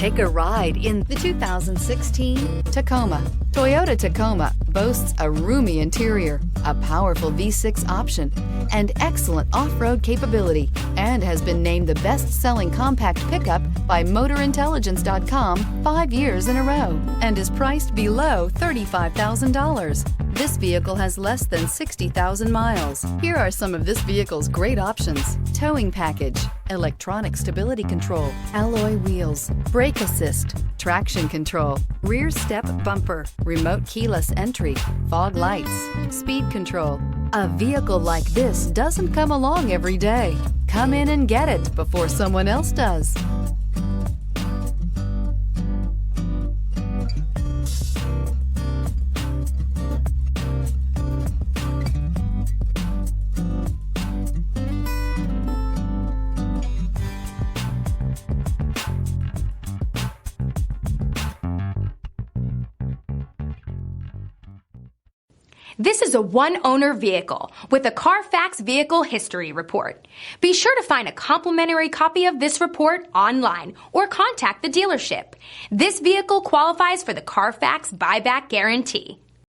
Take a ride in the 2016 Tacoma. Toyota Tacoma boasts a roomy interior, a powerful V6 option, and excellent off-road capability, and has been named the best-selling compact pickup by MotorIntelligence.com 5 years in a row, and is priced below $35,000. This vehicle has less than 60,000 miles. Here are some of this vehicle's great options: towing package, electronic stability control, alloy wheels, brake assist, traction control, rear step bumper, remote keyless entry, fog lights, speed control. A vehicle like this doesn't come along every day. Come in and get it before someone else does. This is a one-owner vehicle with a Carfax Vehicle History Report. Be sure to find a complimentary copy of this report online or contact the dealership. This vehicle qualifies for the Carfax Buyback Guarantee.